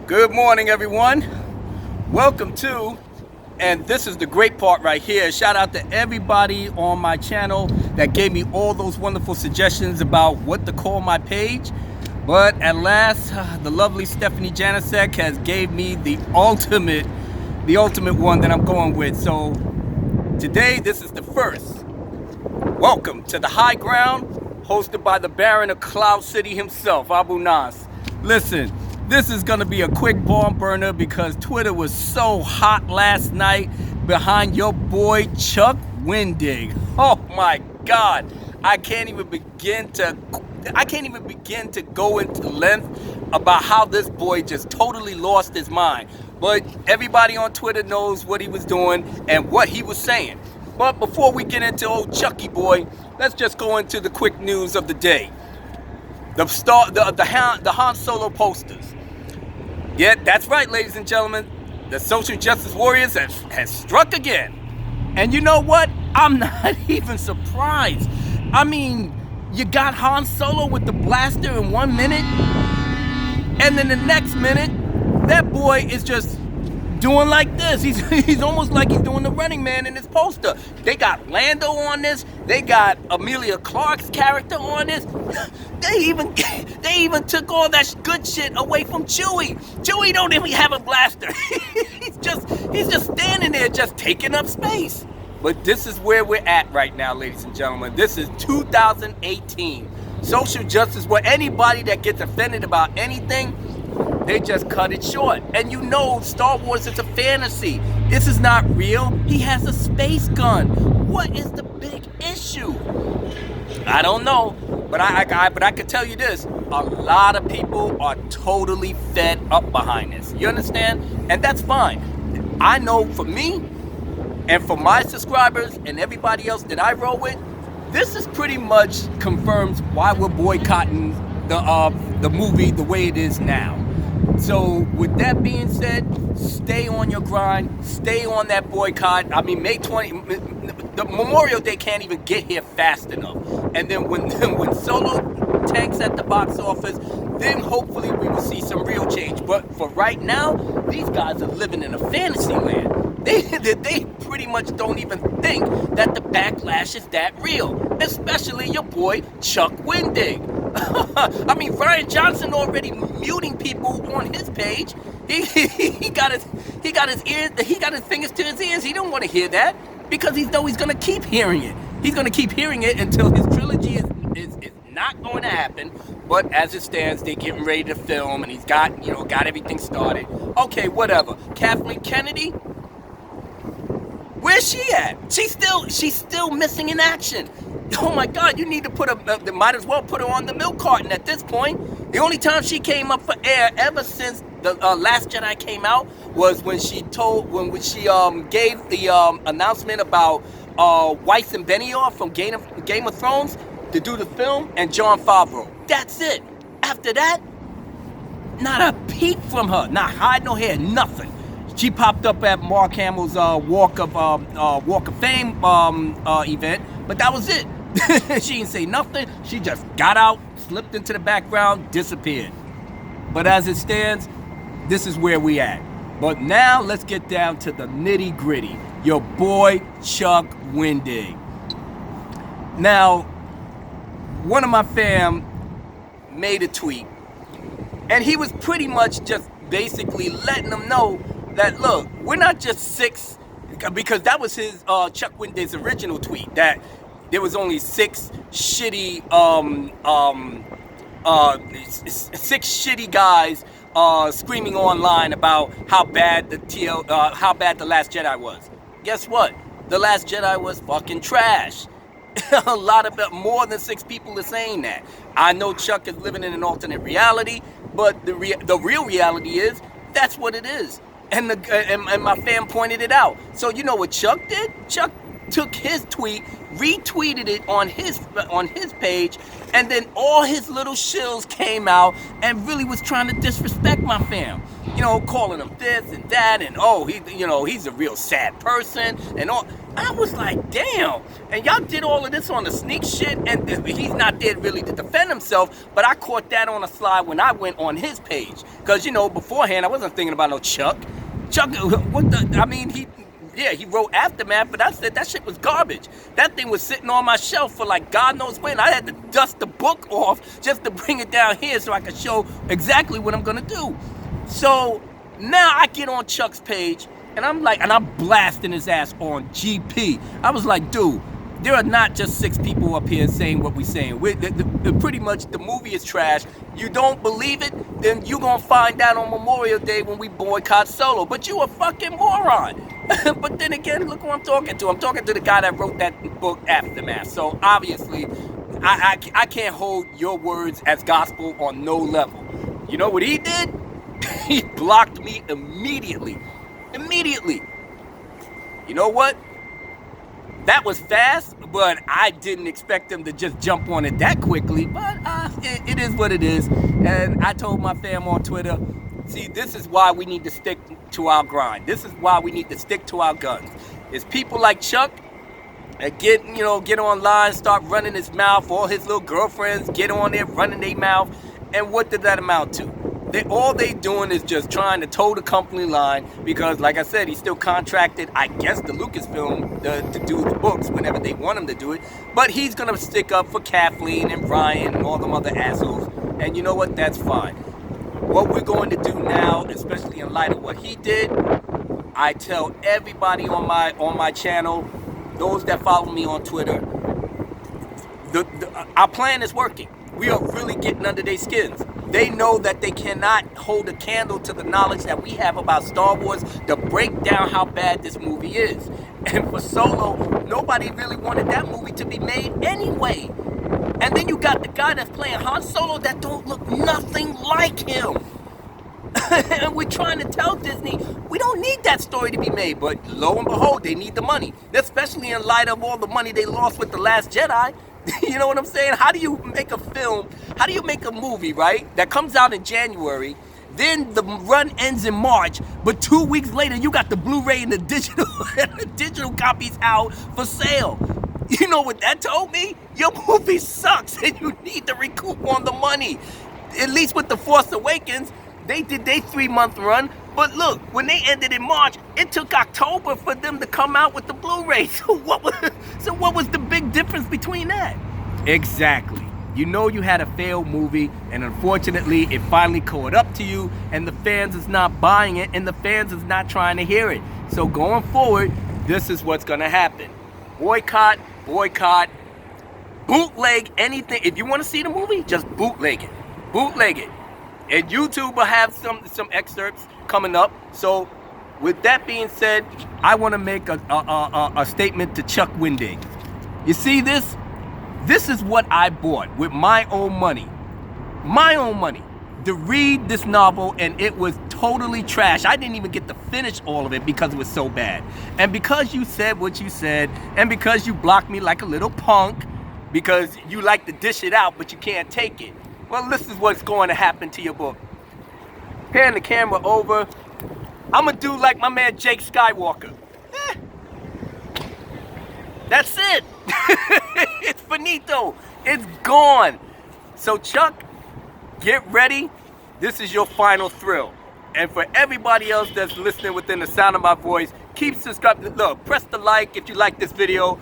Good morning, everyone. Welcome to, and this is the great part right here. Shout out to everybody on my channel that gave me all those wonderful suggestions about what to call my page. But at last, the lovely Stephanie Janicek has gave me the ultimate one that I'm going with. So today, this is the first. Welcome to the high ground, hosted by the Baron of Cloud City himself, Abu Nas. Listen, this is gonna be a quick barn burner because Twitter was so hot last night behind your boy Chuck Wendig. Oh my God, I can't even begin to go into length about how this boy just totally lost his mind. But everybody on Twitter knows what he was doing and what he was saying. But before we get into old Chucky boy, let's just go into the quick news of the day. The Han Solo posters. Yeah, that's right, ladies and gentlemen. The social justice warriors has struck again. And you know what? I'm not even surprised. I mean, you got Han Solo with the blaster in 1 minute, and then the next minute, that boy is just doing like this. He's almost like he's doing the Running Man in his poster. They got Lando on this. They got Emilia Clarke's character on this. They even took all that good shit away from Chewie. Chewie don't even have a blaster. he's just standing there, just taking up space. But this is where we're at right now, ladies and gentlemen. This is 2018. Social justice, where anybody that gets offended about anything, they just cut it short. And you know Star Wars is a fantasy. This is not real. He has a space gun. What is the big issue? I don't know, but I can tell you this. A lot of people are totally fed up behind this. You understand? And that's fine. I know for me and for my subscribers and everybody else that I roll with, this is pretty much confirms why we're boycotting the movie the way it is now. So with that being said, stay on your grind, stay on that boycott. I mean, May 20, the Memorial Day can't even get here fast enough. And then when Solo tanks at the box office, then hopefully we will see some real change. But for right now, these guys are living in a fantasy land. They pretty much don't even think that the backlash is that real, especially your boy Chuck Wendig. I mean, Ryan Johnson already muting people on his page. He got his fingers to his ears. He don't want to hear that because he knows he's gonna keep hearing it. He's gonna keep hearing it until his trilogy is not going to happen. But as it stands, they're getting ready to film, and he's got everything started. Okay, whatever. Kathleen Kennedy, where's she at? She's still missing in action. Oh my God, you need to might as well put her on the milk carton at this point. The only time she came up for air ever since the Last Jedi came out was when she gave the announcement about Weiss and Benioff from Game of Thrones to do the film, and Jon Favreau. That's it. After that, not a peep from her. Not hide, no hair, nothing. She popped up at Mark Hamill's Walk of Fame event, but that was it. She didn't say nothing. She just got out, slipped into the background, disappeared. But as it stands, this is where we at. But now let's get down to the nitty gritty. Your boy Chuck Wendig. Now, one of my fam made a tweet, and he was pretty much just basically letting them know that, look, we're not just six, because that was his Chuck Wendig's original tweet, that there was only six shitty guys screaming online about how bad the Last Jedi was. Guess what? The Last Jedi was fucking trash. A lot of more than 6 people are saying that. I know Chuck is living in an alternate reality, but the real reality is that's what it is. And my fam pointed it out. So you know what Chuck did? Chuck took his tweet, retweeted it on his page, and then all his little shills came out and really was trying to disrespect my fam. You know, calling him this and that, and oh, he's a real sad person, and all. I was like, damn. And y'all did all of this on the sneak shit, and he's not there really to defend himself, but I caught that on a slide when I went on his page. Because, you know, beforehand, I wasn't thinking about no Chuck. Chuck, he wrote Aftermath, but I said that shit was garbage. That thing was sitting on my shelf for like God knows when. I had to dust the book off just to bring it down here so I could show exactly what I'm gonna do. So now I get on Chuck's page, and I'm blasting his ass on GP. I was like, dude, there are not just 6 people up here saying what we're saying. Pretty much the movie is trash. You don't believe it? Then you're going to find out on Memorial Day when we boycott Solo. But you a fucking moron. But then again, look who I'm talking to. I'm talking to the guy that wrote that book, Aftermath. So obviously, I can't hold your words as gospel on no level. You know what he did? He blocked me immediately. You know what? That was fast, but I didn't expect them to just jump on it that quickly. But it is what it is. And I told my fam on Twitter, see, this is why we need to stick to our grind. This is why we need to stick to our guns. It's people like Chuck that get online, start running his mouth. All his little girlfriends get on there running their mouth. And what did that amount to? All they doing is just trying to toe the company line because, like I said, he's still contracted, I guess, to Lucasfilm to do the books whenever they want him to do it. But he's going to stick up for Kathleen and Ryan and all them other assholes. And you know what? That's fine. What we're going to do now, especially in light of what he did, I tell everybody on my channel, those that follow me on Twitter, our plan is working. We are really getting under their skins. They know that they cannot hold a candle to the knowledge that we have about Star Wars to break down how bad this movie is. And for Solo, nobody really wanted that movie to be made anyway. And then you got the guy that's playing Han Solo that don't look nothing like him. And we're trying to tell Disney, we don't need that story to be made. But lo and behold, they need the money. Especially in light of all the money they lost with The Last Jedi. You know what I'm saying? How do you make a film, how do you make a movie, right, that comes out in January, then the run ends in March, but 2 weeks later you got the Blu-ray and the digital copies out for sale? You know what that told me? Your movie sucks and you need to recoup on the money. At least with The Force Awakens, they did their 3-month run. But look, when they ended in March, it took October for them to come out with the Blu-ray. So what was the big difference between that? Exactly. You know you had a failed movie, and unfortunately, it finally caught up to you, and the fans is not buying it, and the fans is not trying to hear it. So going forward, this is what's gonna happen. Boycott, bootleg anything. If you want to see the movie, just bootleg it. And YouTube will have some excerpts coming up. So with that being said, I want to make a statement to Chuck Wendig. You see this? This is what I bought with my own money to read this novel, and it was totally trash. I didn't even get to finish all of it because it was so bad. And because you said what you said, and because you blocked me like a little punk, because you like to dish it out but you can't take it, well, this is what's going to happen to your book. Pan the camera over. I'm going to do like my man Jake Skywalker. That's it. It's finito. It's gone. So Chuck, get ready. This is your final thrill. And for everybody else that's listening within the sound of my voice, keep subscribing. Look, press the like if you like this video.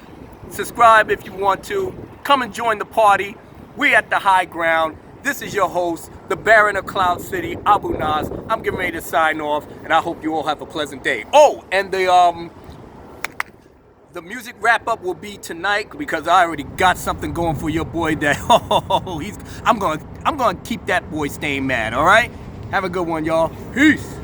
Subscribe if you want to. Come and join the party. We're at the high ground. This is your host, the Baron of Cloud City, Abu Nas. I'm getting ready to sign off, and I hope you all have a pleasant day. Oh, and the music wrap-up will be tonight because I already got something going for your boy that, I'm gonna keep that boy staying mad, all right? Have a good one, y'all. Peace.